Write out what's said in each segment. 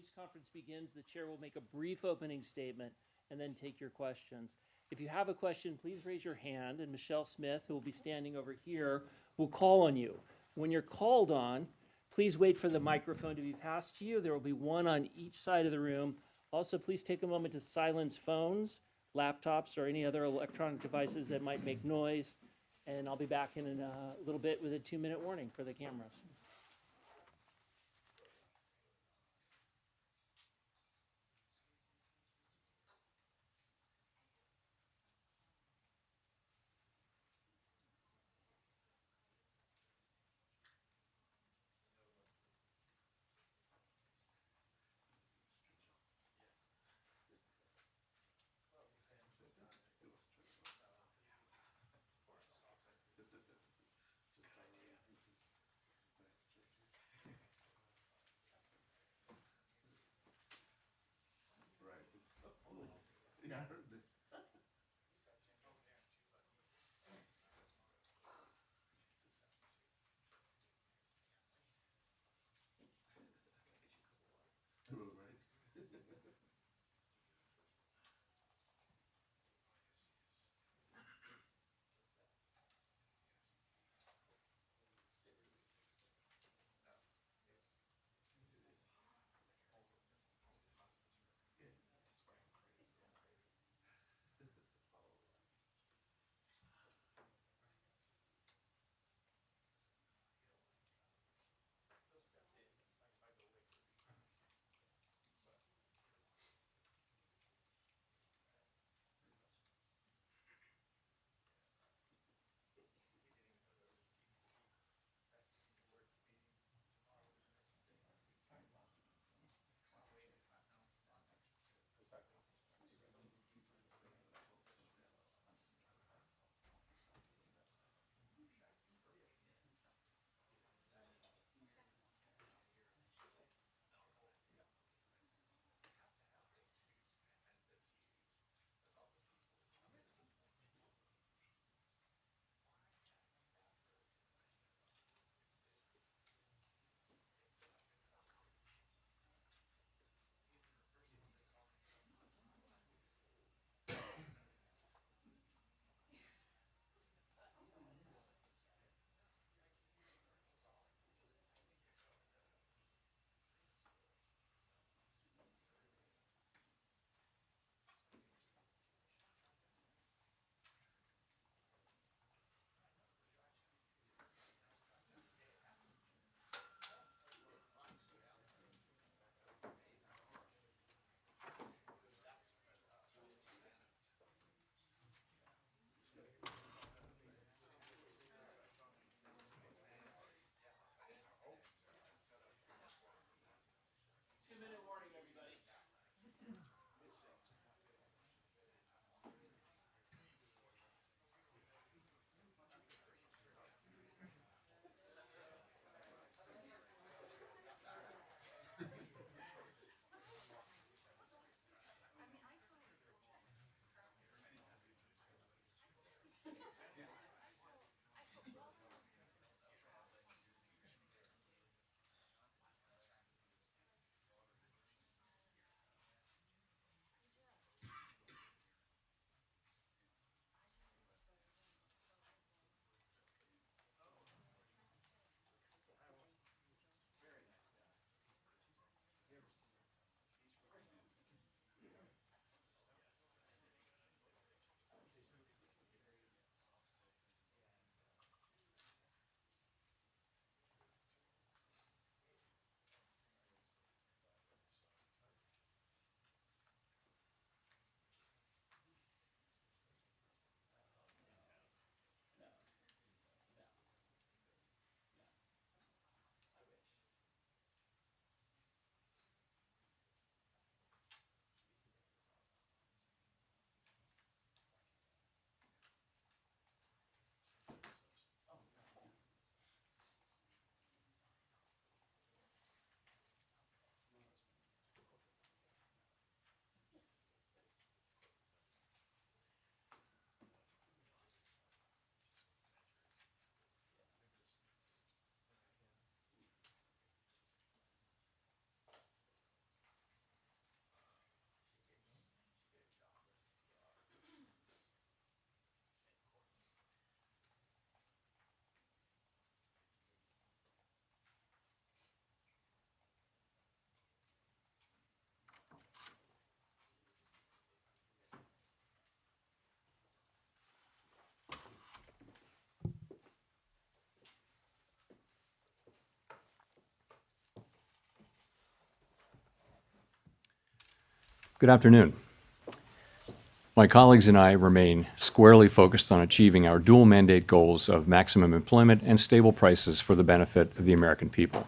news conference begins, the chair will make a brief opening statement and then take your questions. If you have a question, please raise your hand, and Michelle Smith, who will be standing over here, will call on you. When you're called on, please wait for the microphone to be passed to you. There will be one on each side of the room. Also, please take a moment to silence phones, laptops, or any other electronic devices that might make noise. And I'll be back in a little bit with a 2-minute warning for the cameras. Good afternoon. My colleagues and I remain squarely focused on achieving our dual mandate goals of maximum employment and stable prices for the benefit of the American people.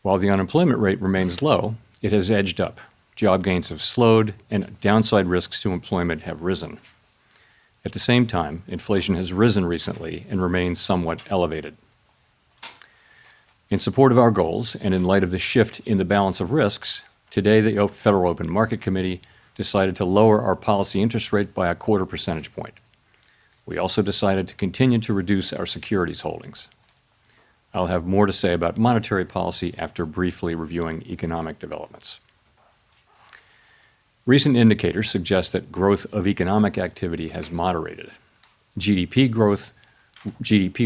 While the unemployment rate remains low, it has edged up. Job gains have slowed, and downside risks to employment have risen. At the same time, inflation has risen recently and remains somewhat elevated. In support of our goals, and in light of the shift in the balance of risks, today the Federal Open Market Committee decided to lower our policy interest rate by a 1/4 percentage point. We also decided to continue to reduce our securities holdings. I'll have more to say about monetary policy after briefly reviewing economic developments. Recent indicators suggest that growth of economic activity has moderated. GDP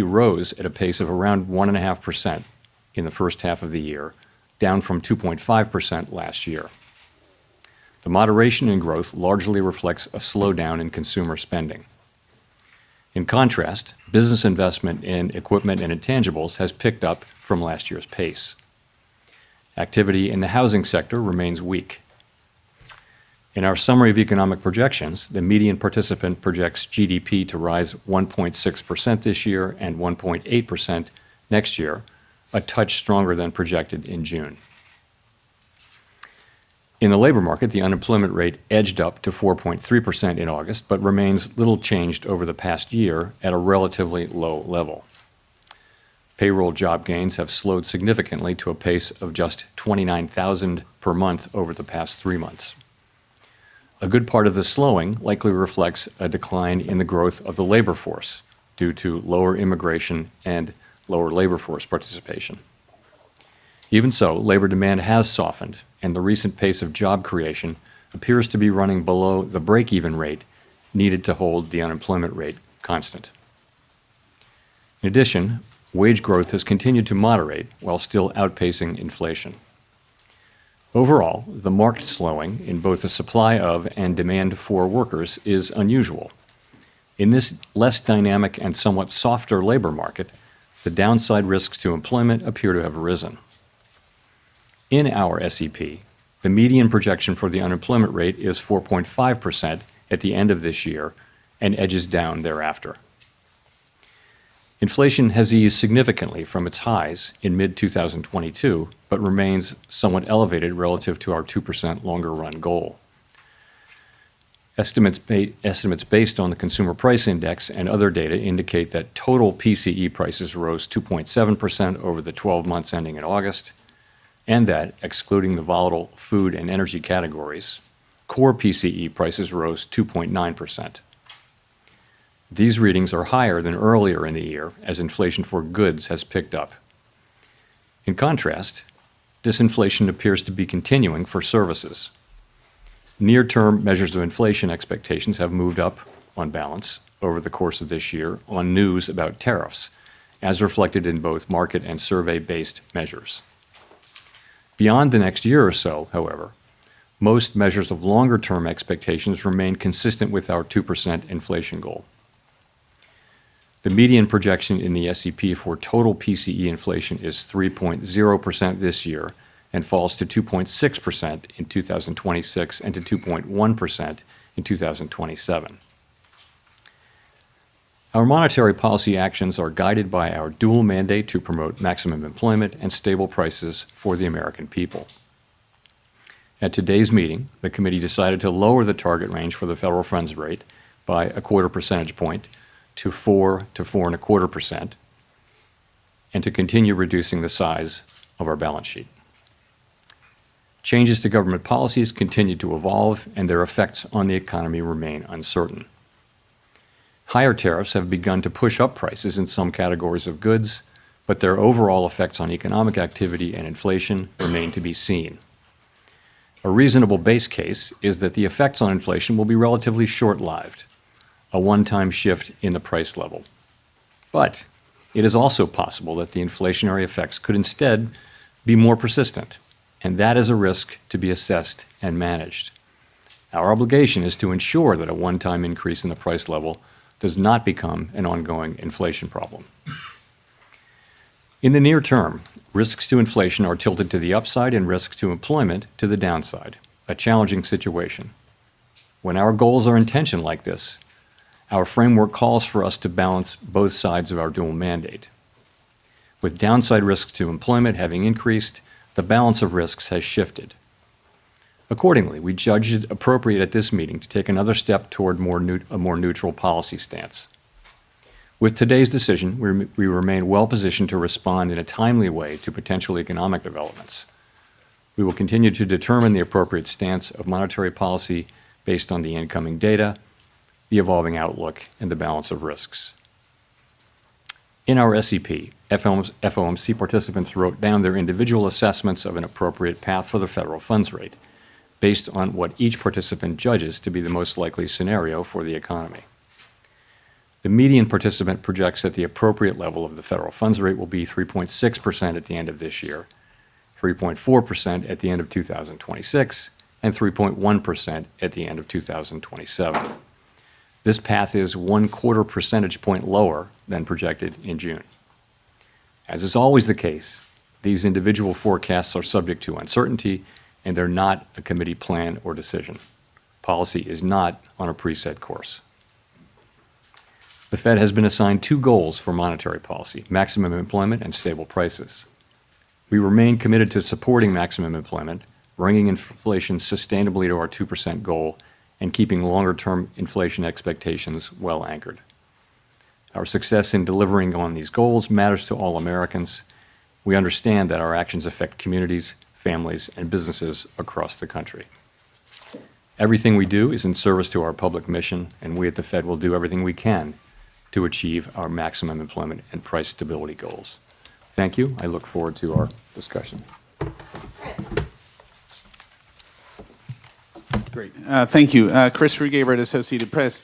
rose at a pace of around 1.5% in the first half of the year, down from 2.5% last year. The moderation in growth largely reflects a slowdown in consumer spending. In contrast, business investment in equipment and intangibles has picked up from last year's pace. Activity in the housing sector remains weak. In our summary of economic projections, the median participant projects GDP to rise 1.6% this year and 1.8% next year, a touch stronger than projected in June. In the labor market, the unemployment rate edged up to 4.3% in August, but remains little changed over the past year at a relatively low level. Payroll job gains have slowed significantly to a pace of just 29,000 per month over the past 3 months. A good part of the slowing likely reflects a decline in the growth of the labor force due to lower immigration and lower labor force participation. Even so, labor demand has softened, and the recent pace of job creation appears to be running below the break-even rate needed to hold the unemployment rate constant. In addition, wage growth has continued to moderate while still outpacing inflation. Overall, the marked slowing in both the supply of and demand for workers is unusual. In this less dynamic and somewhat softer labor market, the downside risks to employment appear to have risen. In our SEP, the median projection for the unemployment rate is 4.5% at the end of this year and edges down thereafter. Inflation has eased significantly from its highs in mid-2022, but remains somewhat elevated relative to our 2% longer-run goal. Estimates based on the Consumer Price Index and other data indicate that total PCE prices rose 2.7% over the 12 months ending in August, and that, excluding the volatile food and energy categories, core PCE prices rose 2.9%. These readings are higher than earlier in the year as inflation for goods has picked up. In contrast, disinflation appears to be continuing for services. Near-term measures of inflation expectations have moved up, on balance, over the course of this year on news about tariffs, as reflected in both market and survey-based measures. Beyond the next year or so, however, most measures of longer-term expectations remain consistent with our 2% inflation goal. The median projection in the SEP for total PCE inflation is 3.0% this year and falls to 2.6% in 2026 and to 2.1% in 2027. Our monetary policy actions are guided by our dual mandate to promote maximum employment and stable prices for the American people. At today's meeting, the committee decided to lower the target range for the federal funds rate by a 1/4 percentage point to 4 to 4.25%, and to continue reducing the size of our balance sheet. Changes to government policies continue to evolve, and their effects on the economy remain uncertain. Higher tariffs have begun to push up prices in some categories of goods, but their overall effects on economic activity and inflation remain to be seen. A reasonable base case is that the effects on inflation will be relatively short-lived, a one-time shift in the price level. But it is also possible that the inflationary effects could instead be more persistent, and that is a risk to be assessed and managed. Our obligation is to ensure that a one-time increase in the price level does not become an ongoing inflation problem. In the near term, risks to inflation are tilted to the upside and risks to employment to the downside. a challenging situation. When our goals are in tension like this, our framework calls for us to balance both sides of our dual mandate. With downside risks to employment having increased, the balance of risks has shifted. Accordingly, we judged it appropriate at this meeting to take another step toward a more neutral policy stance. With today's decision, we remain well positioned to respond in a timely way to potential economic developments. We will continue to determine the appropriate stance of monetary policy based on the incoming data, the evolving outlook, and the balance of risks. In our SEP, FOMC participants wrote down their individual assessments of an appropriate path for the federal funds rate, based on what each participant judges to be the most likely scenario for the economy. The median participant projects that the appropriate level of the federal funds rate will be 3.6% at the end of this year, 3.4% at the end of 2026, and 3.1% at the end of 2027. This path is 1/4 percentage point lower than projected in June. As is always the case, these individual forecasts are subject to uncertainty, and they're not a committee plan or decision. Policy is not on a preset course. The Fed has been assigned two goals for monetary policy: maximum employment and stable prices. We remain committed to supporting maximum employment, bringing inflation sustainably to our 2% goal, and keeping longer-term inflation expectations well anchored. Our success in delivering on these goals matters to all Americans. We understand that our actions affect communities, families, and businesses across the country. Everything we do is in service to our public mission, and we at the Fed will do everything we can to achieve our maximum employment and price stability goals. Thank you. I look forward to our discussion. Great. Thank you. Chris Rugaber at Associated Press.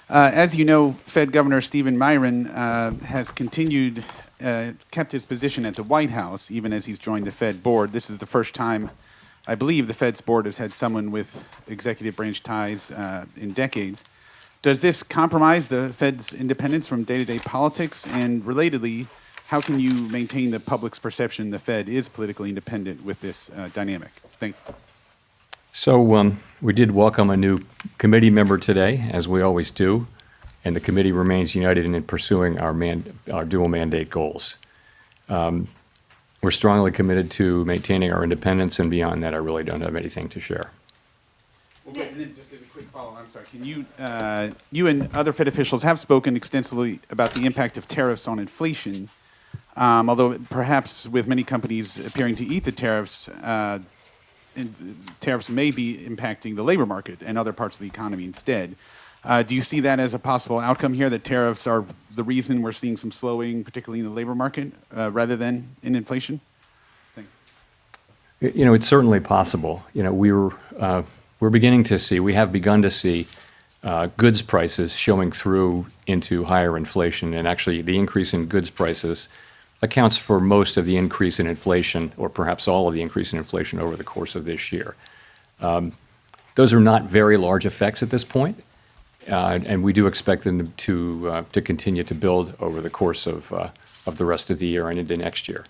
As you know, Fed Governor Stephen Miron has kept his position at the White House, even as he's joined the Fed board. This is the first time, I believe, the Fed's board has had someone with executive branch ties in decades. Does this compromise the Fed's independence from day-to-day politics? And relatedly, how can you maintain the public's perception the Fed is politically independent with this dynamic? Thank you. So we did welcome a new committee member today, as we always do, and the committee remains united in pursuing our dual mandate goals. We're strongly committed to maintaining our independence, and beyond that, I really don't have anything to share. Okay, and then just as a quick follow-up, I'm sorry, can you and other Fed officials have spoken extensively about the impact of tariffs on inflation, although perhaps with many companies appearing to eat the tariffs, tariffs may be impacting the labor market and other parts of the economy instead. Do you see that as a possible outcome here, that tariffs are the reason we're seeing some slowing, particularly in the labor market, rather than in inflation? Thank you. You know, it's certainly possible. You know, we're beginning to see, we have begun to see goods prices showing through into higher inflation, and actually the increase in goods prices accounts for most of the increase in inflation, or perhaps all of the increase in inflation over the course of this year. Those are not very large effects at this point, and we do expect them to continue to build over the course of the rest of the year and into next year.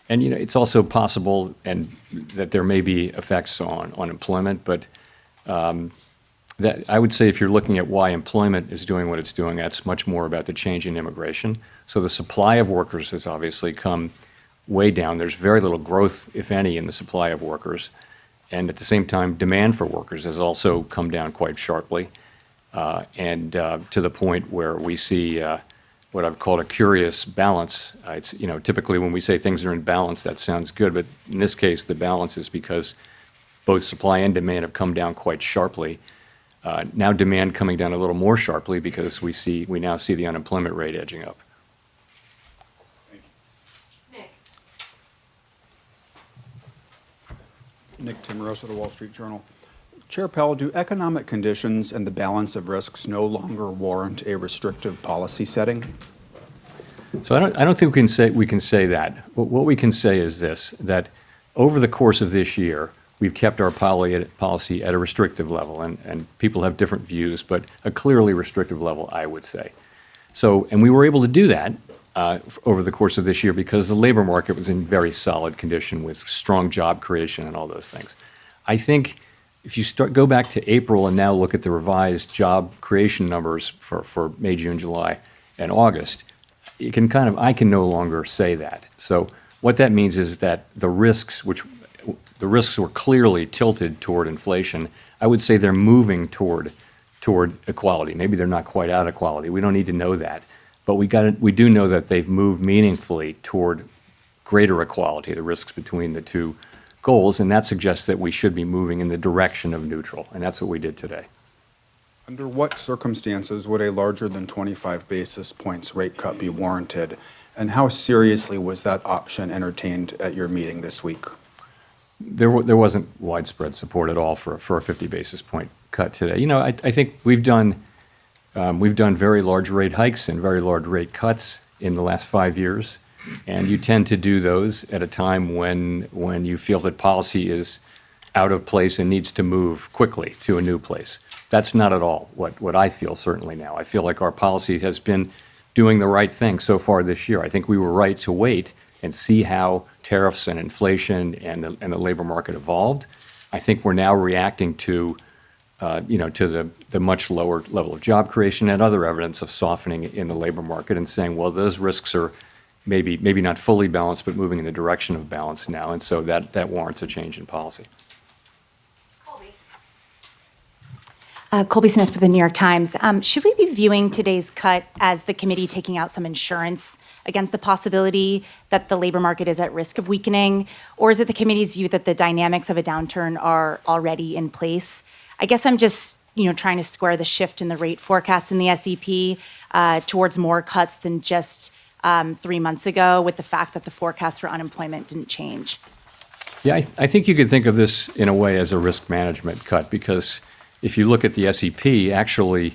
And you know, it's also possible that there may be effects on employment, but that I would say if you're looking at why employment is doing what it's doing, that's much more about the change in immigration. So the supply of workers has obviously come way down. There's very little growth, if any, in the supply of workers. And at the same time, demand for workers has also come down quite sharply, and to the point where we see what I've called a curious balance. It's, you know, typically when we say things are in balance, that sounds good, but in this case, the balance is because both supply and demand have come down quite sharply. Now demand coming down a little more sharply because we now see the unemployment rate edging up. Nick Timmeros of the Wall Street Journal. Chair Powell, do economic conditions and the balance of risks no longer warrant a restrictive policy setting? So I don't think we can say that. What we can say is this, that over the course of this year, we've kept our policy at a restrictive level, and people have different views, but a clearly restrictive level, I would say. So, and we were able to do that over the course of this year because the labor market was in very solid condition with strong job creation and all those things. I think if you go back to April and now look at the revised job creation numbers for May, June, July, and August, I can no longer say that. So what that means is that the risks were clearly tilted toward inflation. I would say they're moving toward equality. Maybe they're not quite out of equality. We don't need to know that. But we do know that they've moved meaningfully toward greater equality, the risks between the two goals, and that suggests that we should be moving in the direction of neutral, and that's what we did today. Under what circumstances would a larger than 25 basis points rate cut be warranted? And how seriously was that option entertained at your meeting this week? There wasn't widespread support at all for a 50 basis point cut today. I think we've done very large rate hikes and very large rate cuts in the last 5 years, and you tend to do those at a time when you feel that policy is out of place and needs to move quickly to a new place. That's not at all what I feel certainly now. I feel like our policy has been doing the right thing so far this year. I think we were right to wait and see how tariffs and inflation and the labor market evolved. I think we're now reacting to the much lower level of job creation and other evidence of softening in the labor market and saying, well, those risks are maybe not fully balanced, but moving in the direction of balance now. And so that warrants a change in policy. Colby Smith with the New York Times. Should we be viewing today's cut as the committee taking out some insurance against the possibility that the labor market is at risk of weakening? Or is it the committee's view that the dynamics of a downturn are already in place? I guess I'm just trying to square the shift in the rate forecast in the SEP towards more cuts than just 3 months ago with the fact that the forecast for unemployment didn't change. Yeah, I think you could think of this in a way as a risk management cut, because if you look at the SEP, actually,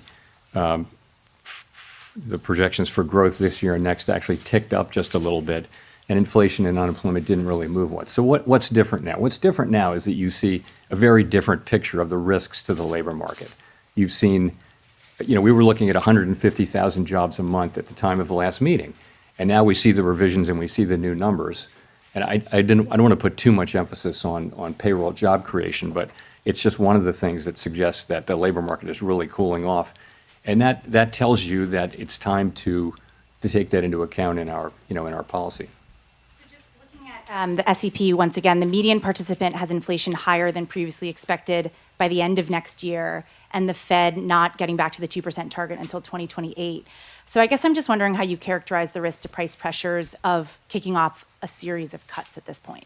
the projections for growth this year and next actually ticked up just a little bit, and inflation and unemployment didn't really move much. So what's different now? What's different now is that you see a very different picture of the risks to the labor market. You've seen, we were looking at 150,000 jobs a month at the time of the last meeting, and now we see the revisions and we see the new numbers. And I don't want to put too much emphasis on payroll job creation, but it's just one of the things that suggests that the labor market is really cooling off. And that tells you that it's time to take that into account in our policy. So just looking at the SEP, once again, the median participant has inflation higher than previously expected by the end of next year, and the Fed not getting back to the 2% target until 2028. So I guess I'm just wondering how you characterize the risk to price pressures of kicking off a series of cuts at this point.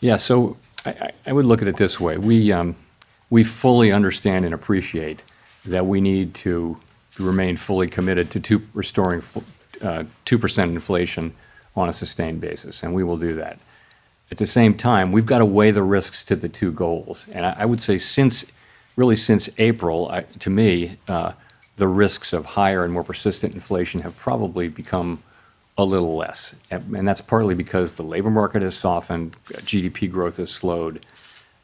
Yeah, so I would look at it this way. We fully understand and appreciate that we need to remain fully committed to restoring 2% inflation on a sustained basis, and we will do that. At the same time, we've got to weigh the risks to the two goals. And I would say since April, to me, the risks of higher and more persistent inflation have probably become a little less. And that's partly because the labor market has softened, GDP growth has slowed.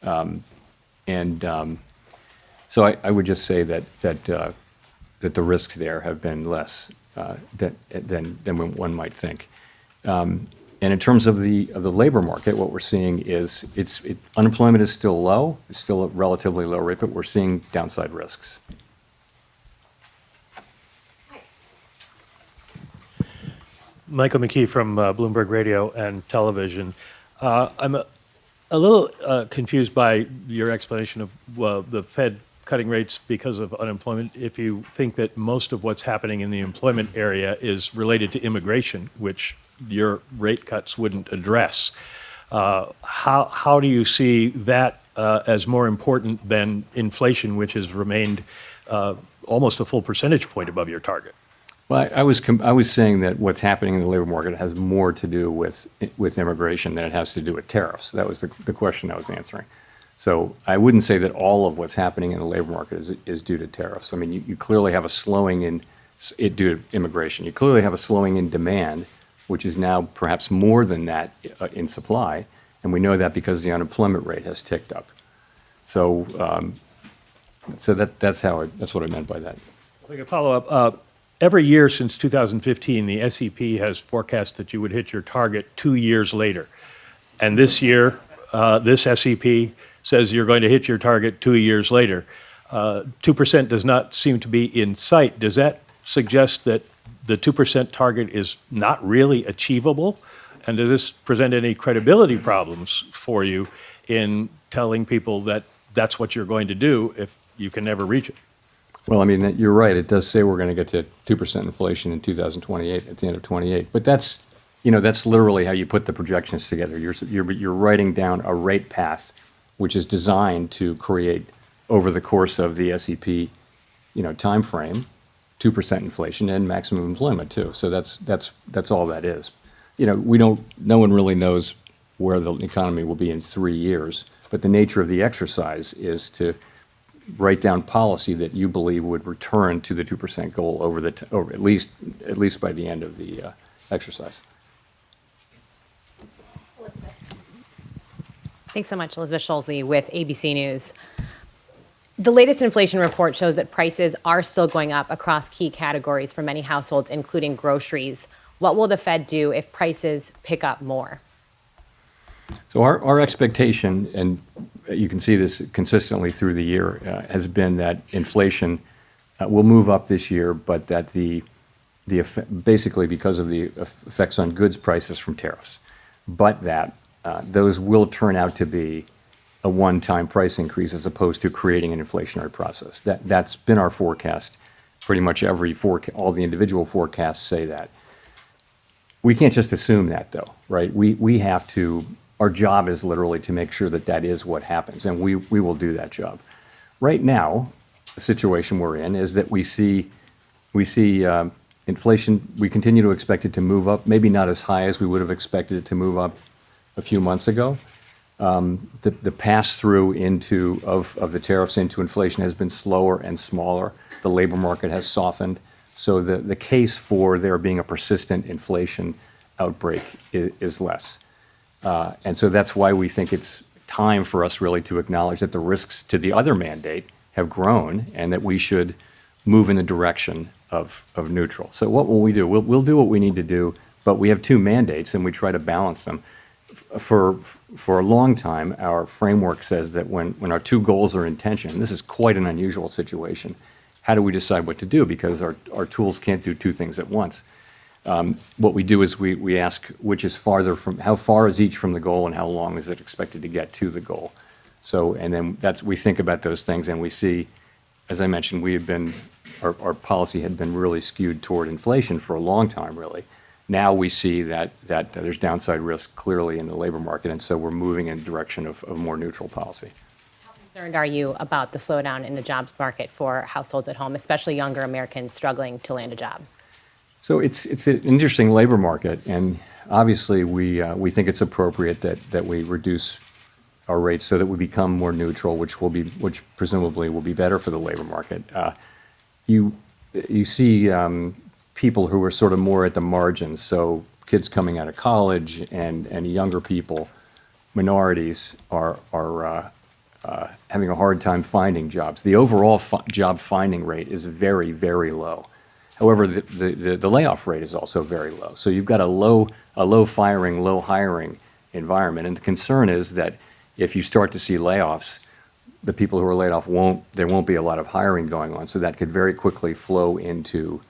So I would just say that the risks there have been less than one might think. And in terms of the labor market, what we're seeing is unemployment is still low. It's still a relatively low rate, but we're seeing downside risks. Michael McKee from Bloomberg Radio and Television. I'm a little confused by your explanation of the Fed cutting rates because of unemployment. If you think that most of what's happening in the employment area is related to immigration, which your rate cuts wouldn't address, how do you see that as more important than inflation, which has remained almost a full percentage point above your target? Well, I was saying that what's happening in the labor market has more to do with immigration than it has to do with tariffs. That was the question I was answering. So I wouldn't say that all of what's happening in the labor market is due to tariffs. I mean, you clearly have a slowing in it due to immigration. You clearly have a slowing in demand, which is now perhaps more than that in supply, and we know that because the unemployment rate has ticked up. So that's what I meant by that. If I could follow up. Every year since 2015, the SEP has forecast that you would hit your target 2 years later. And this year, this SEP says you're going to hit your target 2 years later. 2% does not seem to be in sight. Does that suggest that the 2% target is not really achievable? And does this present any credibility problems for you in telling people that that's what you're going to do if you can never reach it? Well, I mean, you're right. It does say we're going to get to 2% inflation in 2028, at the end of 28. But that's, that's literally how you put the projections together. You're writing down a rate path, which is designed to create, over the course of the SEP, time frame, 2% inflation and maximum employment too. So that's all that is. No one really knows where the economy will be in 3 years. But the nature of the exercise is to write down policy that you believe would return to the 2% goal over at least by the end of the exercise. Thanks so much, Elizabeth Schulze with ABC News. The latest inflation report shows that prices are still going up across key categories for many households, including groceries. What will the Fed do if prices pick up more? So our expectation, and you can see this consistently through the year, has been that inflation will move up this year, but that basically because of the effects on goods prices from tariffs, but that those will turn out to be a one-time price increase as opposed to creating an inflationary process. That's been our forecast. Pretty much all the individual forecasts say that. We can't just assume that, though, right? We have to. Our job is literally to make sure that is what happens, and we will do that job. Right now, the situation we're in is that we see inflation. We continue to expect it to move up, maybe not as high as we would have expected it to move up a few months ago. The pass-through of the tariffs into inflation has been slower and smaller. The labor market has softened. So the case for there being a persistent inflation outbreak is less. And so that's why we think it's time for us really to acknowledge that the risks to the other mandate have grown and that we should move in the direction of neutral. So what will we do? We'll do what we need to do, but we have two mandates and we try to balance them. For a long time, our framework says that when our two goals are in tension, and this is quite an unusual situation, how do we decide what to do? Because our tools can't do two things at once. What we do is we ask which is how far is each from the goal and how long is it expected to get to the goal. So, and then we think about those things and we see, as I mentioned, our policy had been really skewed toward inflation for a long time, really. Now we see that there's downside risk clearly in the labor market, and so we're moving in the direction of more neutral policy. How concerned are you about the slowdown in the jobs market for households at home, especially younger Americans struggling to land a job? So it's an interesting labor market, and obviously we think it's appropriate that we reduce our rates so that we become more neutral, which presumably will be better for the labor market. You see people who are sort of more at the margins, so kids coming out of college and younger people, minorities are having a hard time finding jobs. The overall job finding rate is very, very low. However, the layoff rate is also very low. So you've got a low firing, low hiring environment. And the concern is that if you start to see layoffs, the people who are laid off there won't be a lot of hiring going on. So that could very quickly flow into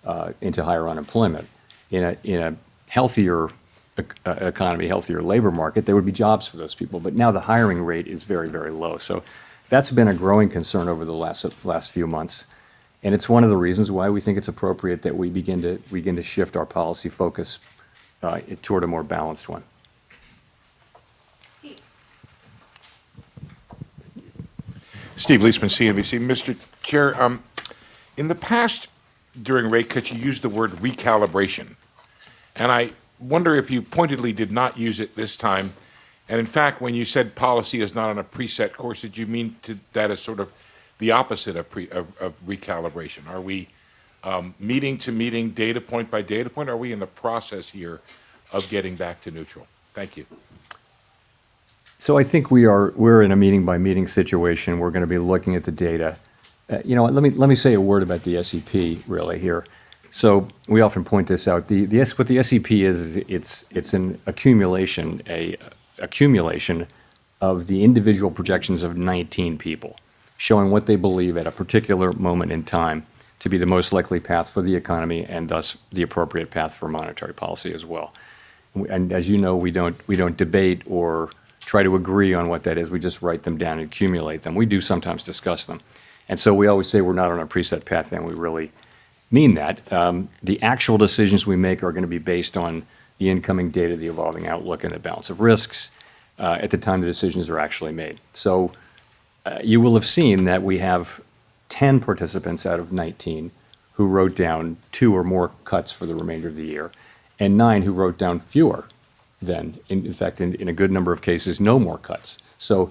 higher unemployment. In a healthier economy, healthier labor market, there would be jobs for those people. But now the hiring rate is very, very low. So that's been a growing concern over the last few months. And it's one of the reasons why we think it's appropriate that we begin to shift our policy focus toward a more balanced one. Steve Leisman, CNBC. Mr. Chair, in the past, during rate cuts, you used the word recalibration. And I wonder if you pointedly did not use it this time. And in fact, when you said policy is not on a preset course, did you mean that as sort of the opposite of recalibration? Are we meeting to meeting, data point by data point? Are we in the process here of getting back to neutral? Thank you. So I think we're in a meeting by meeting situation. We're going to be looking at the data. Let me say a word about the SEP really here. So we often point this out. What the SEP is it's an accumulation of the individual projections of 19 people, showing what they believe at a particular moment in time to be the most likely path for the economy and thus the appropriate path for monetary policy as well. And as you know, we don't debate or try to agree on what that is. We just write them down and accumulate them. We do sometimes discuss them. And so we always say we're not on a preset path, and we really mean that. The actual decisions we make are going to be based on the incoming data, the evolving outlook, and the balance of risks at the time the decisions are actually made. So you will have seen that we have 10 participants out of 19 who wrote down 2 or more cuts for the remainder of the year, and 9 who wrote down fewer than, in fact, in a good number of cases, no more cuts. So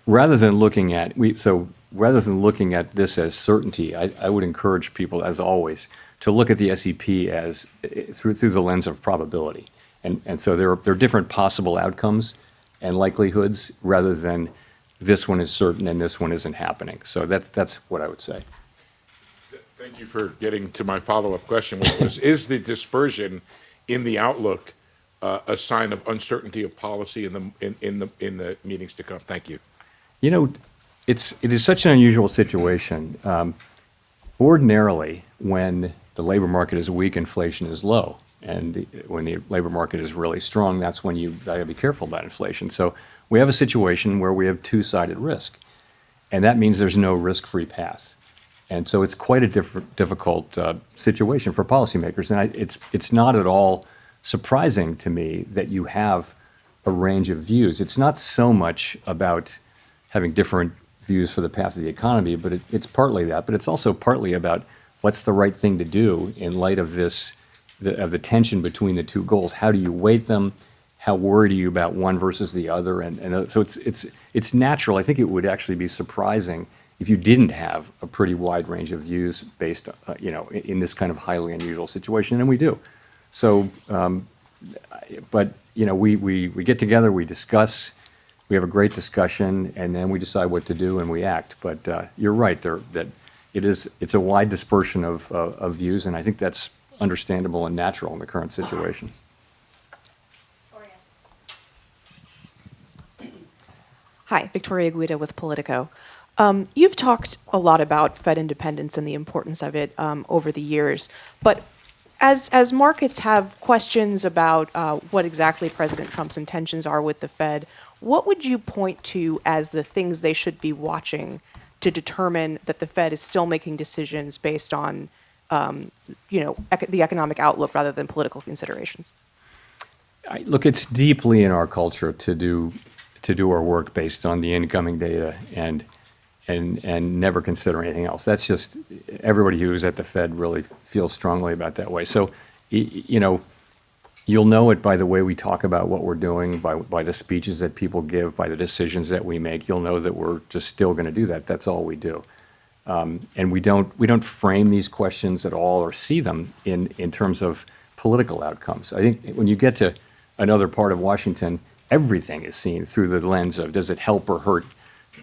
rather than looking at this as certainty, I would encourage people, as always, to look at the SEP as through the lens of probability. And so there are different possible outcomes and likelihoods rather than this one is certain and this one isn't happening. So that's what I would say. Thank you for getting to my follow-up question, which was, is the dispersion in the outlook a sign of uncertainty of policy in the meetings to come? Thank you. You know, it is such an unusual situation. Ordinarily, when the labor market is weak, inflation is low. And when the labor market is really strong, that's when you got to be careful about inflation. So we have a situation where we have two-sided risk. And that means there's no risk-free path. And so it's quite a difficult situation for policymakers. And it's not at all surprising to me that you have a range of views. It's not so much about having different views for the path of the economy, but it's partly that. But it's also partly about what's the right thing to do in light of the tension between the two goals. How do you weight them? How worried are you about one versus the other? And so it's natural. I think it would actually be surprising if you didn't have a pretty wide range of views based, in this kind of highly unusual situation, and we do. So, but we get together, we discuss, we have a great discussion, and then we decide what to do and we act. But you're right that it's a wide dispersion of views, and I think that's understandable and natural in the current situation. Hi, Victoria Guida with Politico. You've talked a lot about Fed independence and the importance of it over the years, but as markets have questions about what exactly President Trump's intentions are with the Fed, what would you point to as the things they should be watching to determine that the Fed is still making decisions based on, the economic outlook rather than political considerations? Look, it's deeply in our culture to do our work based on the incoming data and never consider anything else. That's just everybody who's at the Fed really feels strongly about that way. So, you'll know it by the way we talk about what we're doing, by the speeches that people give, by the decisions that we make. You'll know that we're just still going to do that. That's all we do. And we don't frame these questions at all or see them in terms of political outcomes. I think when you get to another part of Washington, everything is seen through the lens of, does it help or hurt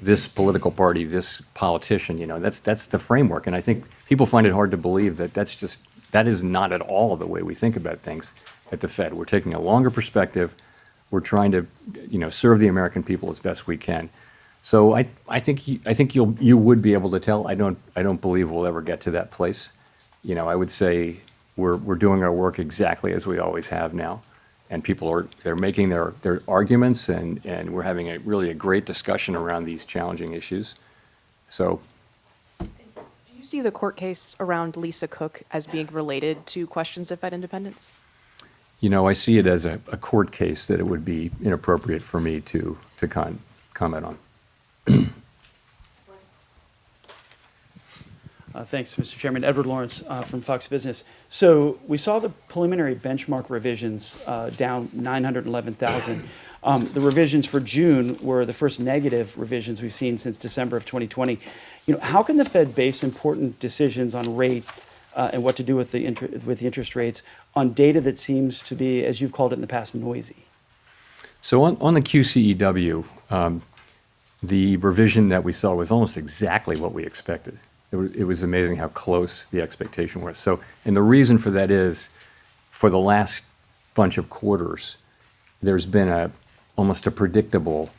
this political party, this politician? That's the framework. And I think people find it hard to believe that is not at all the way we think about things at the Fed. We're taking a longer perspective. We're trying to, serve the American people as best we can. So I think you would be able to tell. I don't believe we'll ever get to that place. I would say we're doing our work exactly as we always have now. And people they're making their arguments, and we're having really a great discussion around these challenging issues. So, Do you see the court case around Lisa Cook as being related to questions of Fed independence? I see it as a court case that it would be inappropriate for me to comment on. Thanks, Mr. Chairman. Edward Lawrence from Fox Business. So we saw the preliminary benchmark revisions down 911,000. The revisions for June were the first negative revisions we've seen since December of 2020. How can the Fed base important decisions on rate and what to do with the interest rates on data that seems to be, as you've called it in the past, noisy? So on the QCEW, the revision that we saw was almost exactly what we expected. It was amazing how close the expectation was. So, and the reason for that is, for the last bunch of quarters, there's been almost a predictable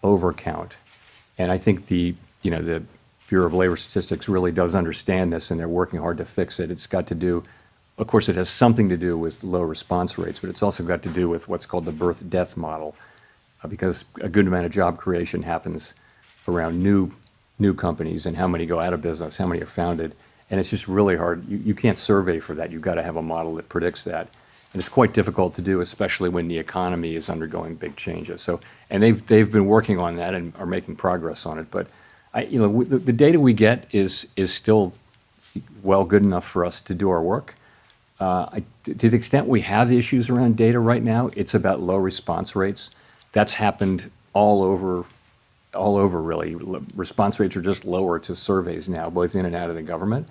overcount. And I think the Bureau of Labor Statistics really does understand this, and they're working hard to fix it. It's got to do, of course, it has something to do with low response rates, but it's also got to do with what's called the birth-death model, because a good amount of job creation happens around new companies and how many go out of business, how many are founded. And it's just really hard. You can't survey for that. You've got to have a model that predicts that. And it's quite difficult to do, especially when the economy is undergoing big changes. So, and they've been working on that and are making progress on it. But the data we get is still well good enough for us to do our work. To the extent we have issues around data right now, it's about low response rates. That's happened all over really. Response rates are just lower to surveys now, both in and out of the government.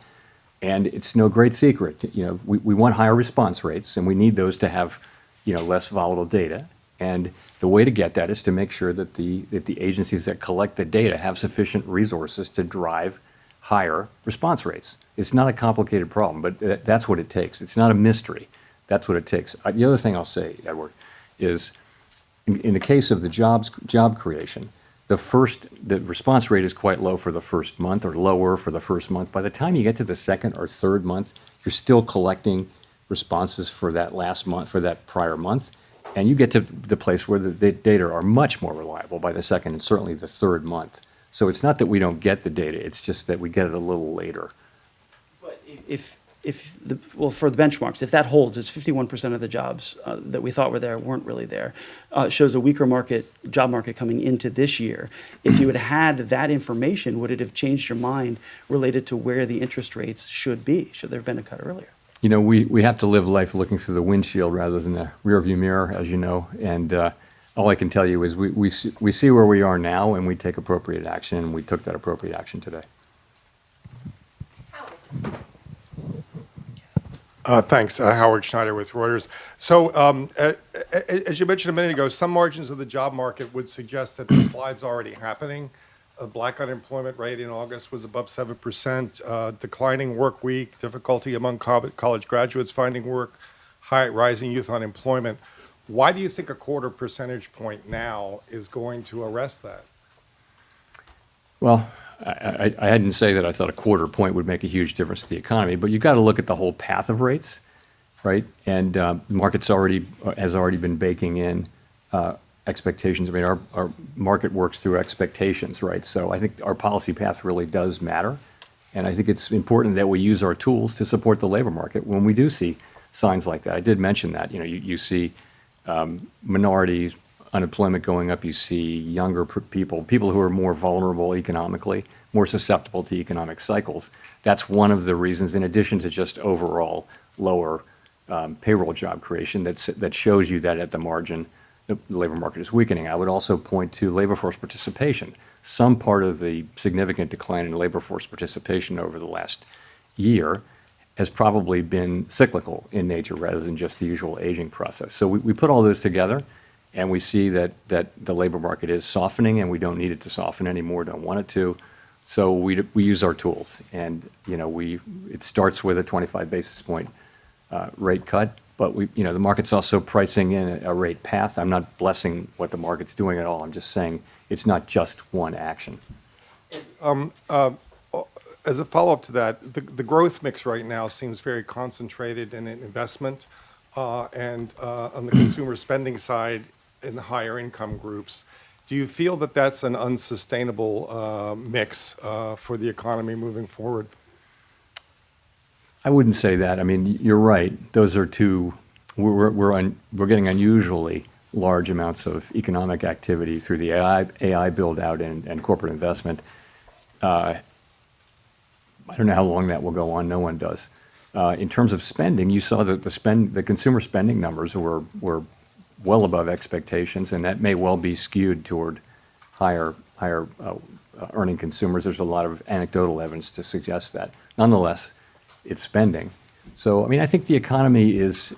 And it's no great secret. We want higher response rates, and we need those to have, less volatile data. And the way to get that is to make sure that the agencies that collect the data have sufficient resources to drive higher response rates. It's not a complicated problem, but that's what it takes. It's not a mystery. That's what it takes. The other thing I'll say, Edward, is in the case of the job creation, the response rate is quite low for the first month, or lower for the first month. By the time you get to the second or third month, you're still collecting responses for that last month, for that prior month, and you get to the place where the data are much more reliable by the second and certainly the third month. So it's not that we don't get the data, it's just that we get it a little later. But for the benchmarks, if that holds, it's 51% of the jobs that we thought were there weren't really there. Shows a weaker job market coming into this year. If you had had that information, would it have changed your mind related to where the interest rates should be? Should there have been a cut earlier? We have to live life looking through the windshield rather than the rearview mirror, as you know. And all I can tell you is we see where we are now, and we take appropriate action, and we took that appropriate action today. Thanks. Howard Schneider with Reuters. So, as you mentioned a minute ago, some margins of the job market would suggest that the slide's already happening. The black unemployment rate in August was above 7%, declining work week, difficulty among college graduates finding work, rising youth unemployment. Why do you think a quarter percentage point now is going to arrest that? Well, I didn't say that I thought a quarter point would make a huge difference to the economy, but you've got to look at the whole path of rates, right? And the market's has already been baking in expectations. I mean, our market works through expectations, right? So I think our policy path really does matter. And I think it's important that we use our tools to support the labor market when we do see signs like that. I did mention that, you see minority unemployment going up, you see younger people who are more vulnerable economically, more susceptible to economic cycles. That's one of the reasons, in addition to just overall lower payroll job creation, that shows you that at the margin, the labor market is weakening. I would also point to labor force participation. Some part of the significant decline in labor force participation over the last year has probably been cyclical in nature rather than just the usual aging process. So we put all those together, and we see that the labor market is softening, and we don't need it to soften anymore, don't want it to. So we use our tools, and it starts with a 25 basis point rate cut, but the market's also pricing in a rate path. I'm not blessing what the market's doing at all. I'm just saying it's not just one action. As a follow-up to that, the growth mix right now seems very concentrated in investment and on the consumer spending side in the higher income groups. Do you feel that that's an unsustainable mix for the economy moving forward? I wouldn't say that. I mean, you're right. Those are two. We're getting unusually large amounts of economic activity through the AI build out and corporate investment. I don't know how long that will go on. No one does. In terms of spending, you saw that the consumer spending numbers were well above expectations, and that may well be skewed toward higher earning consumers. There's a lot of anecdotal evidence to suggest that. Nonetheless, it's spending. So, I mean, I think the economy is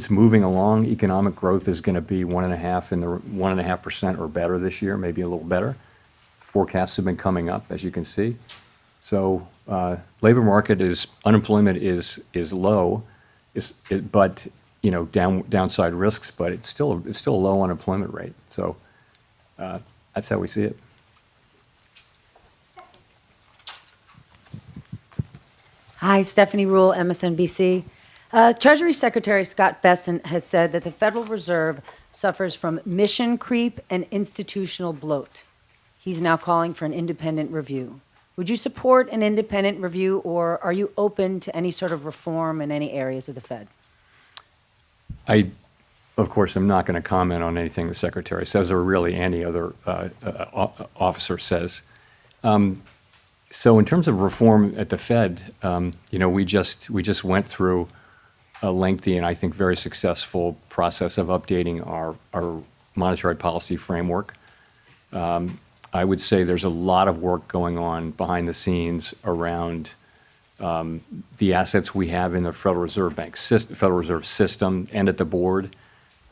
moving along. Economic growth is going to be 1.5% or better this year, maybe a little better. Forecasts have been coming up, as you can see. So, labor market unemployment is low, but downside risks, but it's still a low unemployment rate. So that's how we see it. Hi, Stephanie Rule, MSNBC. Treasury Secretary Scott Bessent has said that the Federal Reserve suffers from mission creep and institutional bloat. He's now calling for an independent review. Would you support an independent review, or are you open to any sort of reform in any areas of the Fed? I, of course, am not going to comment on anything the Secretary says or really any other officer says. So in terms of reform at the Fed, we just went through a lengthy and I think very successful process of updating our monetary policy framework. I would say there's a lot of work going on behind the scenes around the assets we have in the Federal Reserve System and at the board.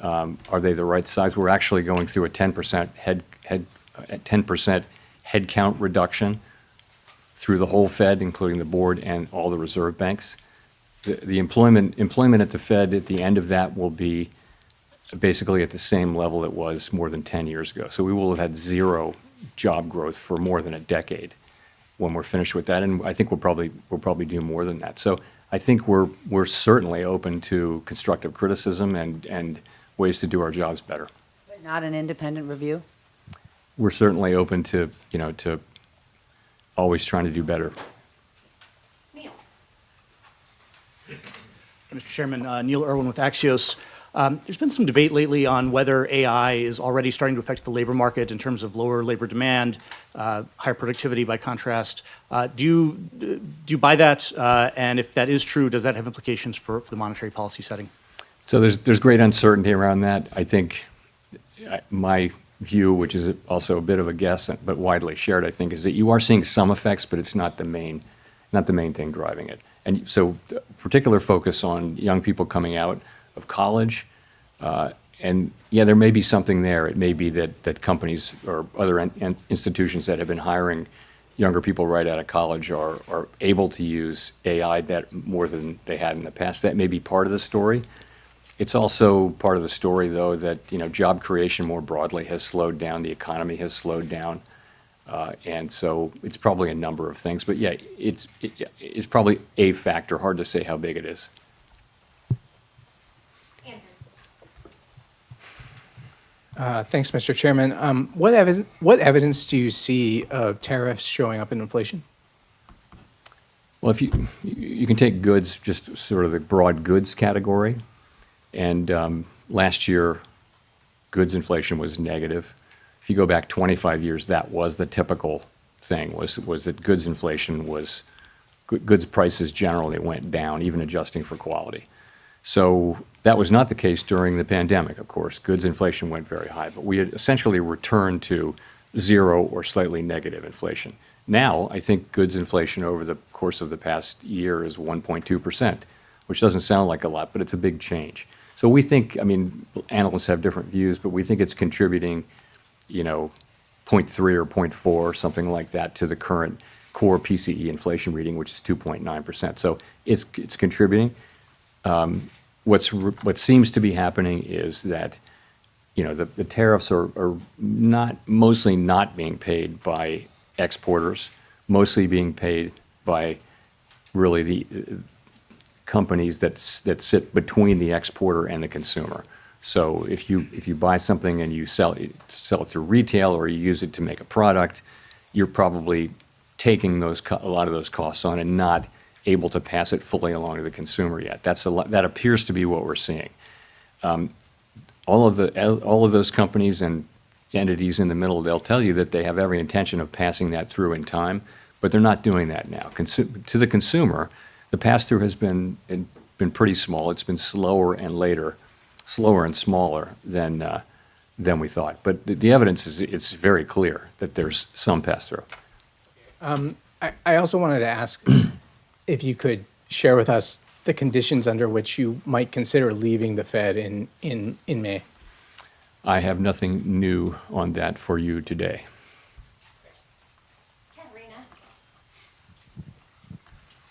Are they the right size? We're actually going through a 10% headcount reduction through the whole Fed, including the board and all the reserve banks. The employment at the Fed at the end of that will be basically at the same level it was more than 10 years ago. So we will have had zero job growth for more than a decade when we're finished with that, and I think we'll probably do more than that. So I think we're certainly open to constructive criticism and ways to do our jobs better. But not an independent review? We're certainly open to to always trying to do better. Mr. Chairman, Neil Irwin with Axios. There's been some debate lately on whether AI is already starting to affect the labor market in terms of lower labor demand, higher productivity by contrast. Do you buy that? And if that is true, does that have implications for the monetary policy setting? So there's great uncertainty around that. I think my view, which is also a bit of a guess, but widely shared, I think, is that you are seeing some effects, but it's not the main thing driving it. And so particular focus on young people coming out of college. And yeah, there may be something there. It may be that companies or other institutions that have been hiring younger people right out of college are able to use AI more than they had in the past. That may be part of the story. It's also part of the story, though, that job creation more broadly has slowed down. The economy has slowed down. And so it's probably a number of things. But yeah, it's probably a factor. Hard to say how big it is. Thanks, Mr. Chairman. What evidence do you see of tariffs showing up in inflation? Well, if you can take goods, just sort of the broad goods category, and last year, goods inflation was negative. If you go back 25 years, that was the typical thing, was that goods inflation was, goods prices generally went down, even adjusting for quality. So that was not the case during the pandemic, of course. Goods inflation went very high, but we had essentially returned to zero or slightly negative inflation. Now, I think goods inflation over the course of the past year is 1.2%, which doesn't sound like a lot, but it's a big change. So we think, analysts have different views, but we think it's contributing, 0.3 or 0.4, something like that, to the current core PCE inflation reading, which is 2.9%. So it's contributing. What seems to be happening is that, the tariffs are mostly not being paid by exporters, mostly being paid by really the companies that sit between the exporter and the consumer. So if you buy something and you sell it through retail or you use it to make a product, you're probably taking a lot of those costs on and not able to pass it fully along to the consumer yet. That appears to be what we're seeing. All of those companies and entities in the middle, they'll tell you that they have every intention of passing that through in time, but they're not doing that now. To the consumer, the pass-through has been pretty small. It's been slower and smaller than we thought. But the evidence is it's very clear that there's some pass-through. I also wanted to ask if you could share with us the conditions under which you might consider leaving the Fed in May. I have nothing new on that for you today.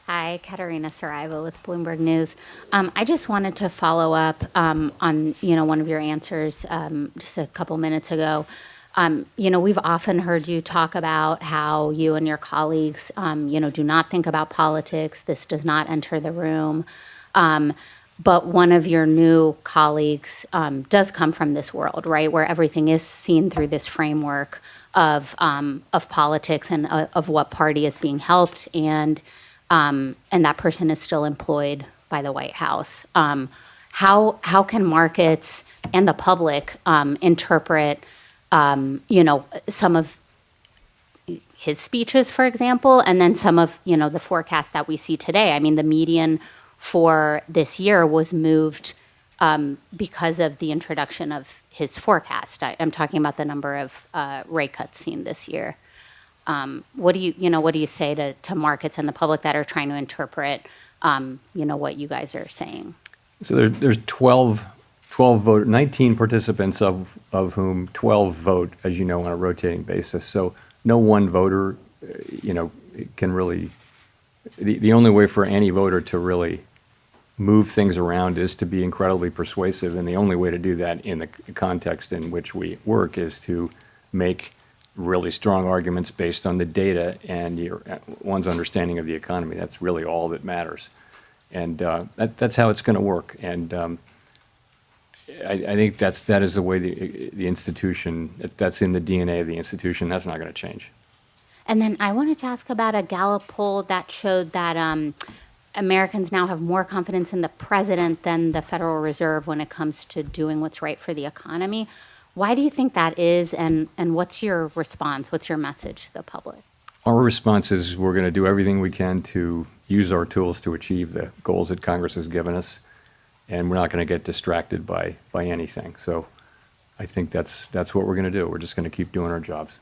Hi, Hi, Katerina Saraiva with Bloomberg News. I just wanted to follow up on one of your answers just a couple minutes ago. We've often heard you talk about how you and your colleagues, do not think about politics. This does not enter the room. But one of your new colleagues does come from this world, right, where everything is seen through this framework of politics and of what party is being helped, and that person is still employed by the White House. How can markets and the public interpret, some of his speeches, for example, and then some of the forecasts that we see today? I mean, the median for this year was moved because of the introduction of his forecast. I'm talking about the number of rate cuts seen this year. What do you say to markets and the public that are trying to interpret, what you guys are saying? So there's 12 vote, 19 participants of whom 12 vote, as you know, on a rotating basis. So no one voter, can really, the only way for any voter to really move things around is to be incredibly persuasive. And the only way to do that in the context in which we work is to make really strong arguments based on the data and one's understanding of the economy. That's really all that matters. And that's how it's going to work. And I think that is the way the institution, that's in the DNA of the institution. That's not going to change. And then I wanted to ask about a Gallup poll that showed that Americans now have more confidence in the president than the Federal Reserve when it comes to doing what's right for the economy. Why do you think that is, and what's your response? What's your message to the public? Our response is we're going to do everything we can to use our tools to achieve the goals that Congress has given us, and we're not going to get distracted by anything. So I think that's what we're going to do. We're just going to keep doing our jobs.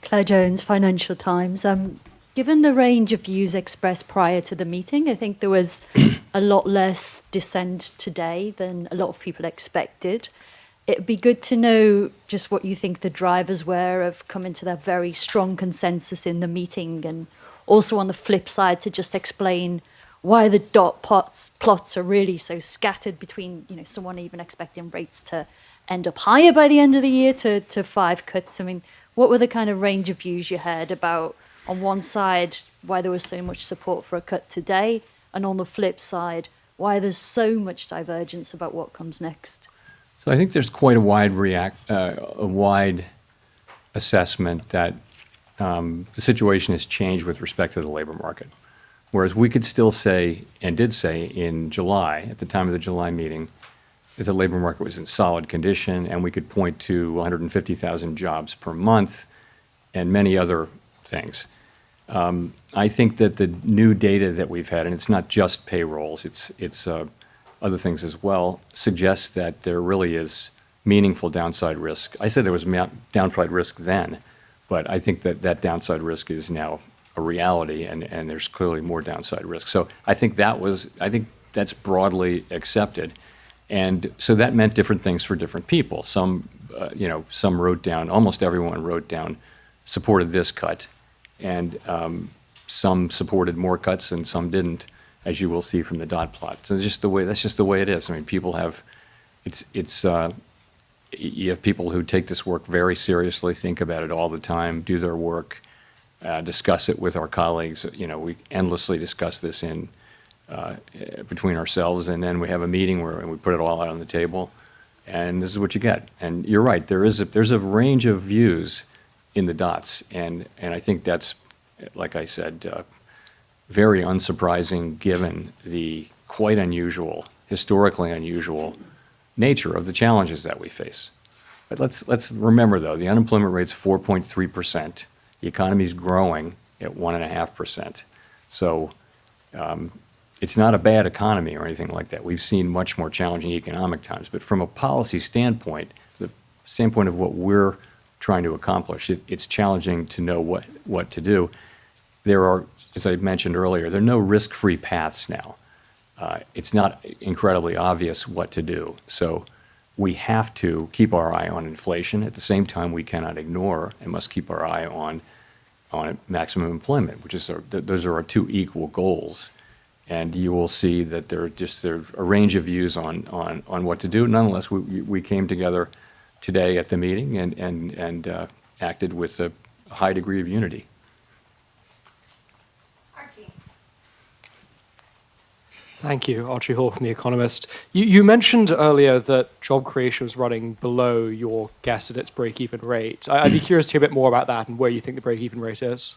Claire Jones, Financial Times. Given the range of views expressed prior to the meeting, I think there was a lot less dissent today than a lot of people expected. It'd be good to know just what you think the drivers were of coming to that very strong consensus in the meeting, and also on the flip side to just explain why the dot plots are really so scattered between, someone even expecting rates to end up higher by the end of the year to 5 cuts. I mean, what were the kind of range of views you heard about, on one side, why there was so much support for a cut today, and on the flip side, why there's so much divergence about what comes next? So I think there's quite a wide assessment that the situation has changed with respect to the labor market. Whereas we could still say, and did say in July, at the time of the July meeting, that the labor market was in solid condition, and we could point to 150,000 jobs per month and many other things. I think that the new data that we've had, and it's not just payrolls, it's other things as well, suggests that there really is meaningful downside risk. I said there was downside risk then, but I think that downside risk is now a reality, and there's clearly more downside risk. So I think that's broadly accepted. And so that meant different things for different people. Some wrote down, almost everyone wrote down, supported this cut, and some supported more cuts and some didn't, as you will see from the dot plot. So that's just the way it is. I mean, people have, you have people who take this work very seriously, think about it all the time, do their work, discuss it with our colleagues. We endlessly discuss this between ourselves, and then we have a meeting where we put it all out on the table, and this is what you get. And you're right, there's a range of views in the dots, and I think that's, like I said, very unsurprising given the quite unusual, historically unusual nature of the challenges that we face. But let's remember, though, the unemployment rate's 4.3%. The economy's growing at 1.5%. So it's not a bad economy or anything like that. We've seen much more challenging economic times. But from a policy standpoint, the standpoint of what we're trying to accomplish, it's challenging to know what to do. There are, as I mentioned earlier, there are no risk-free paths now. It's not incredibly obvious what to do. So we have to keep our eye on inflation. At the same time, we cannot ignore and must keep our eye on maximum employment, which is those are our two equal goals. And you will see that there's a range of views on what to do. Nonetheless, we came together today at the meeting and acted with a high degree of unity. Thank you. Archie Hall from The Economist. You mentioned earlier that job creation was running below your guess at its break-even rate. I'd be curious to hear a bit more about that and where you think the break-even rate is.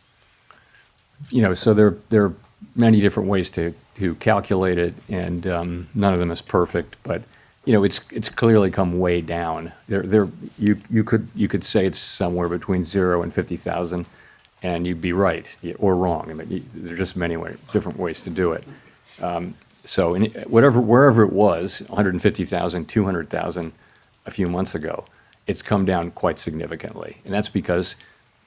So there are many different ways to calculate it, and none of them is perfect. But it's clearly come way down. You could say it's somewhere between 0 and 50,000, and you'd be right or wrong. I mean, there's just many different ways to do it. So wherever it was, 150,000, 200,000 a few months ago, it's come down quite significantly. And that's because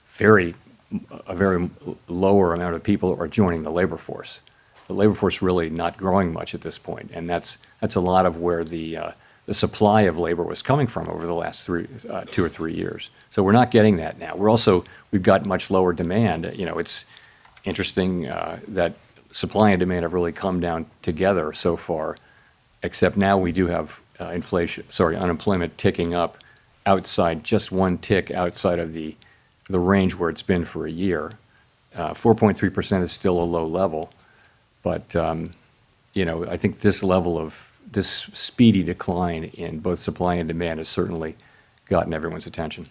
a very lower amount of people are joining the labor force. The labor force really not growing much at this point. And that's a lot of where the supply of labor was coming from over the last 2 or 3 years. So we're not getting that now. We've got much lower demand. It's interesting that supply and demand have really come down together so far, except now we do have unemployment ticking up just one tick outside of the range where it's been for a year. 4.3% is still a low level, but I think this speedy decline in both supply and demand has certainly gotten everyone's attention.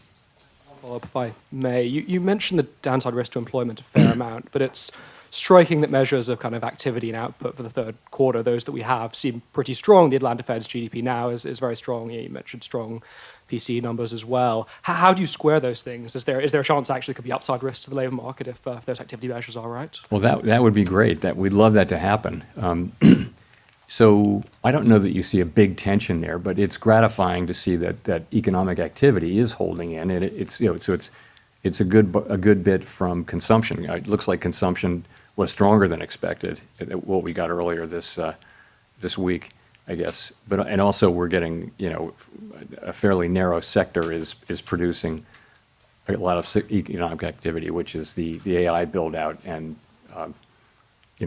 Follow up, if I may. You mentioned the downside risk to employment a fair amount, but it's striking that measures of kind of activity and output for the third quarter, those that we have, seem pretty strong. The Atlanta Fed's GDP now is very strong. You mentioned strong PCE numbers as well. How do you square those things? Is there a chance actually could be upside risk to the labor market if those activity measures are right? Well, that would be great. We'd love that to happen. So I don't know that you see a big tension there, but it's gratifying to see that economic activity is holding in, and it's a good bit from consumption. It looks like consumption was stronger than expected, what we got earlier this week, I guess. And also we're getting, a fairly narrow sector is producing a lot of economic activity, which is the AI build out and,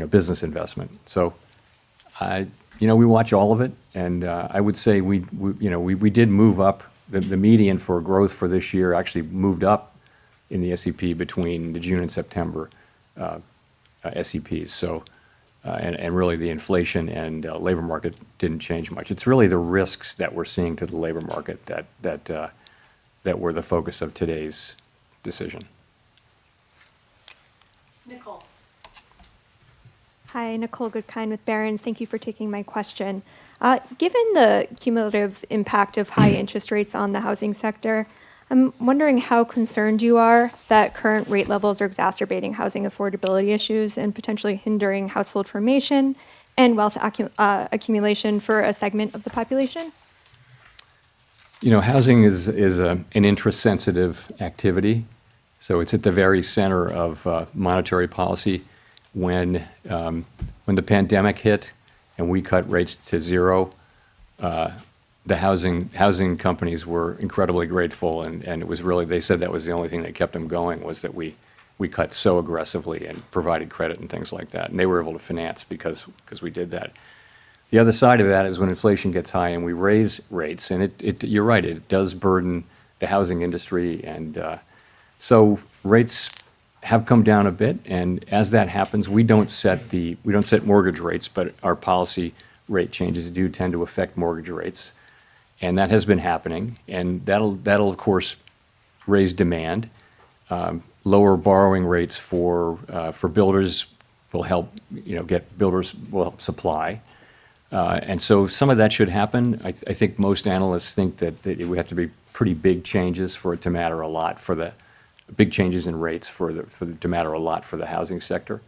business investment. So, we watch all of it, and I would say we did move up. The median for growth for this year actually moved up in the SEP between the June and September SEPs. So, and really the inflation and labor market didn't change much. It's really the risks that we're seeing to the labor market that were the focus of today's decision. Nicole. Hi, Nicole Goodkind with Barron's. Thank you for taking my question. Given the cumulative impact of high interest rates on the housing sector, I'm wondering how concerned you are that current rate levels are exacerbating housing affordability issues and potentially hindering household formation and wealth accumulation for a segment of the population? Housing is an interest-sensitive activity, so it's at the very center of monetary policy. When the pandemic hit and we cut rates to zero, the housing companies were incredibly grateful, and it was really, they said that was the only thing that kept them going, was that we cut so aggressively and provided credit and things like that, and they were able to finance because we did that. The other side of that is when inflation gets high and we raise rates, and you're right, it does burden the housing industry, and so rates have come down a bit, and as that happens, we don't set mortgage rates, but our policy rate changes do tend to affect mortgage rates, and that has been happening, and that'll of course raise demand. Lower borrowing rates for builders will help, builders will help supply. And so some of that should happen. I think most analysts think that it would have to be pretty big changes for it to matter a lot, big changes in rates to matter a lot for the housing sector.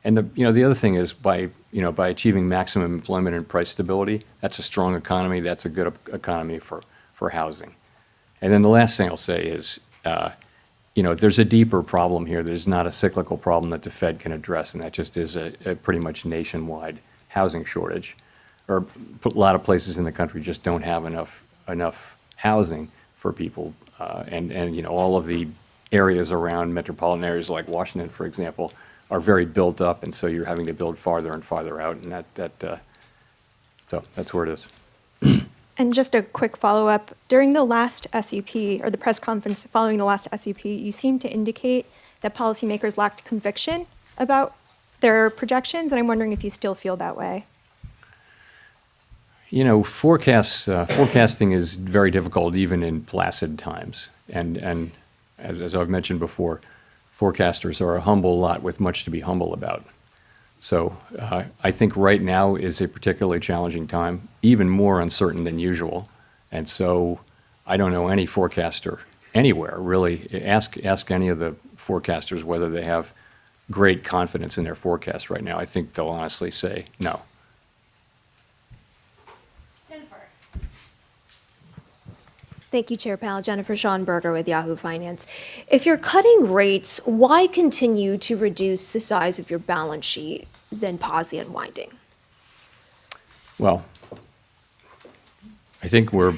And the other thing is by achieving maximum employment and price stability, that's a strong economy, that's a good economy for housing. And then the last thing I'll say is, there's a deeper problem here. There's not a cyclical problem that the Fed can address, and that just is a pretty much nationwide housing shortage. Or a lot of places in the country just don't have enough enough housing for people. And, you know, all of the areas around metropolitan areas like Washington, for example, are very built up, and so you're having to build farther and farther out, and so that's where it is. And just a quick follow-up, during the last SEP, or the press conference following the last SEP, you seemed to indicate that policymakers lacked conviction about their projections, and I'm wondering if you still feel that way. You know, forecasting is very difficult even in placid times. And as I've mentioned before, forecasters are a humble lot with much to be humble about. So I think right now is a particularly challenging time, even more uncertain than usual. And so I don't know any forecaster anywhere, really. Ask any of the forecasters whether they have great confidence in their forecast right now. I think they'll honestly say no. Thank you, Chair Powell. Jennifer Schonberger with Yahoo Finance. If you're cutting rates, why continue to reduce the size of your balance sheet, then pause the unwinding? Well, I think we're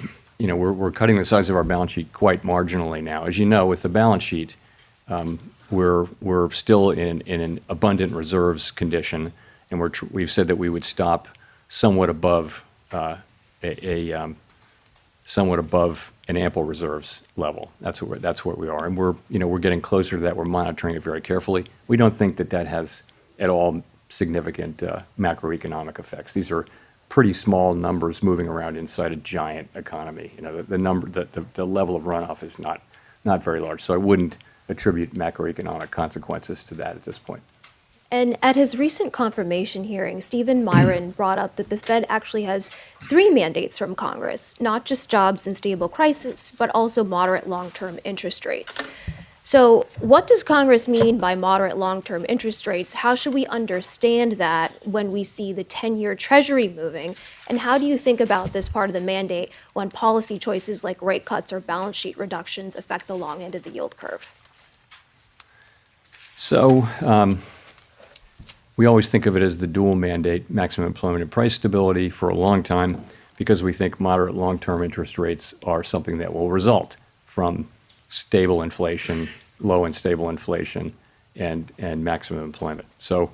cutting the size of our balance sheet quite marginally now. As you know, with the balance sheet, we're still in an abundant reserves condition, and we've said that we would stop somewhat above somewhat above an ample reserves level. That's where we are, and we're getting closer to that. We're monitoring it very carefully. We don't think that has at all significant macroeconomic effects. These are pretty small numbers moving around inside a giant economy. You know, the level of runoff is not very large. So I wouldn't attribute macroeconomic consequences to that at this point. And at his recent confirmation hearing, Stephen Myron brought up that the Fed actually has 3 mandates from Congress, not just jobs and stable prices, but also moderate long-term interest rates. So what does Congress mean by moderate long-term interest rates? How should we understand that when we see the 10-year Treasury moving? And how do you think about this part of the mandate when policy choices like rate cuts or balance sheet reductions affect the long end of the yield curve? So we always think of it as the dual mandate, maximum employment and price stability, for a long time, because we think moderate long-term interest rates are something that will result from stable inflation, low and stable inflation, and maximum employment. So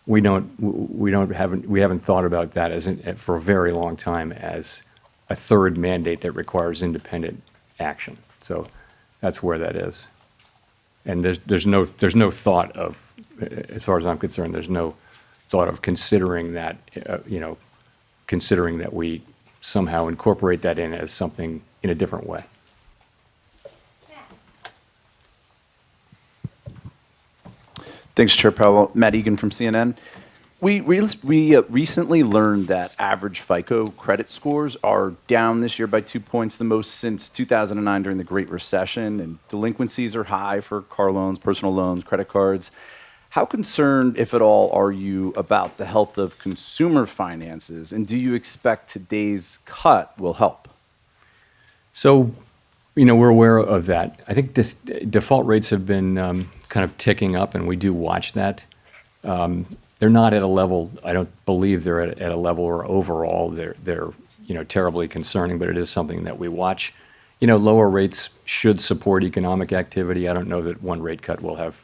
we haven't thought about that for a very long time as a third mandate that requires independent action. So that's where that is. And there's no thought of, as far as I'm concerned, there's no thought of considering that, considering that we somehow incorporate that in as something in a different way. Thanks, Chair Powell. Matt Egan from CNN. We recently learned that average FICO credit scores are down this year by 2 points, the most since 2009 during the Great Recession, and delinquencies are high for car loans, personal loans, credit cards. How concerned, if at all, are you about the health of consumer finances, and do you expect today's cut will help? So, we're aware of that. I think default rates have been kind of ticking up, and we do watch that. They're not at a level, I don't believe they're at a level where overall they're terribly concerning, but it is something that we watch. Lower rates should support economic activity. I don't know that one rate cut will have,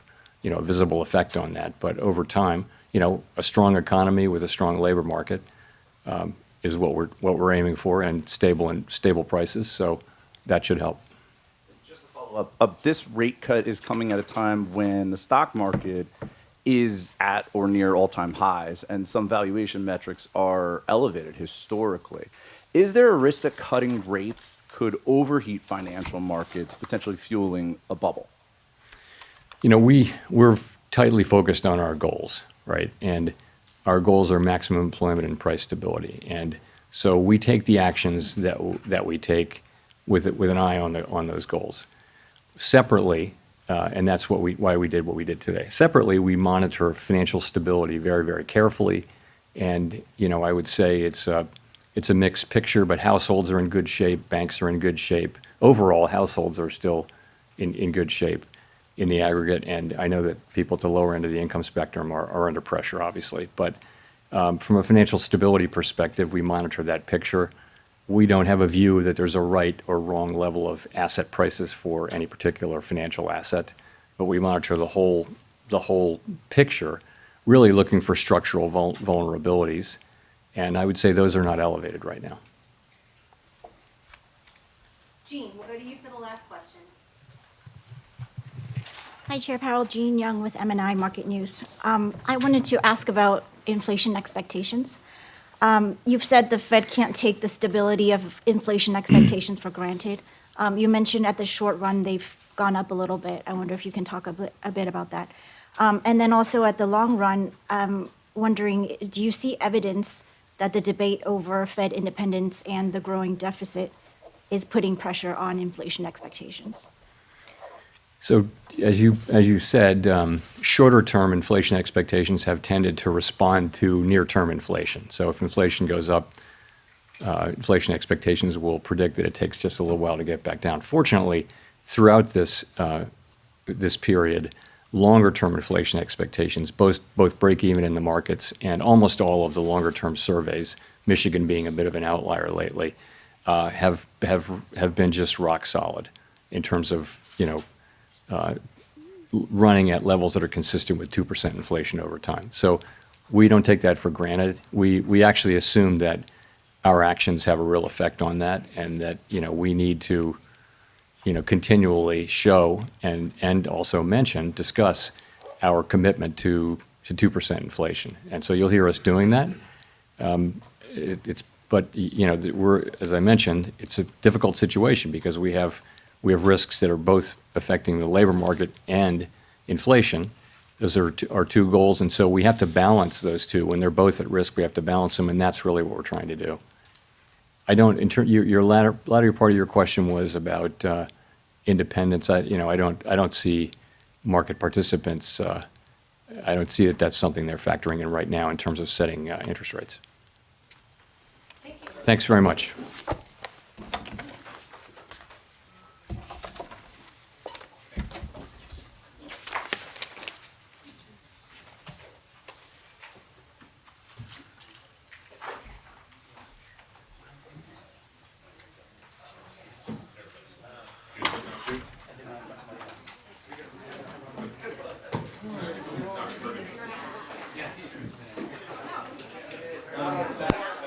a visible effect on that, but over time, a strong economy with a strong labor market is what we're aiming for, and stable prices, so that should help. Just to follow up, this rate cut is coming at a time when the stock market is at or near all-time highs, and some valuation metrics are elevated historically. Is there a risk that cutting rates could overheat financial markets, potentially fueling a bubble? We're tightly focused on our goals, right? And our goals are maximum employment and price stability. And so we take the actions that we take with an eye on those goals. Separately, and that's why we did what we did today. Separately, we monitor financial stability very, very carefully. And, I would say it's a mixed picture, but households are in good shape, banks are in good shape. Overall, households are still in good shape in the aggregate. And I know that people at the lower end of the income spectrum are under pressure, obviously. But from a financial stability perspective, we monitor that picture. we don't have a view that there's a right or wrong level of asset prices for any particular financial asset, but we monitor the whole picture, really looking for structural vulnerabilities. And I would say those are not elevated right now. Jean, we'll go to you for the last question. Hi, Chair Powell. Jean Young with M&I Market News. I wanted to ask about inflation expectations. You've said the Fed can't take the stability of inflation expectations for granted. You mentioned at the short run they've gone up a little bit. I wonder if you can talk a bit about that. And then also at the long run, wondering, do you see evidence that the debate over Fed independence and the growing deficit is putting pressure on inflation expectations? So as you said, shorter-term inflation expectations have tended to respond to near-term inflation. So if inflation goes up, inflation expectations will predict that it takes just a little while to get back down. Fortunately, throughout this period, longer-term inflation expectations, both break even in the markets and almost all of the longer-term surveys, Michigan being a bit of an outlier lately, have been just rock solid in terms of running at levels that are consistent with 2% inflation over time. So we don't take that for granted. We actually assume that our actions have a real effect on that, and that we need to continually show and also discuss our commitment to 2% inflation. And so you'll hear us doing that. But as I mentioned, it's a difficult situation because we have risks that are both affecting the labor market and inflation. Those are our two goals, and so we have to balance those two. When they're both at risk, we have to balance them, and that's really what we're trying to do. Your latter part of your question was about independence. I don't see market participants. I don't see that that's something they're factoring in right now in terms of setting interest rates. Thanks very much.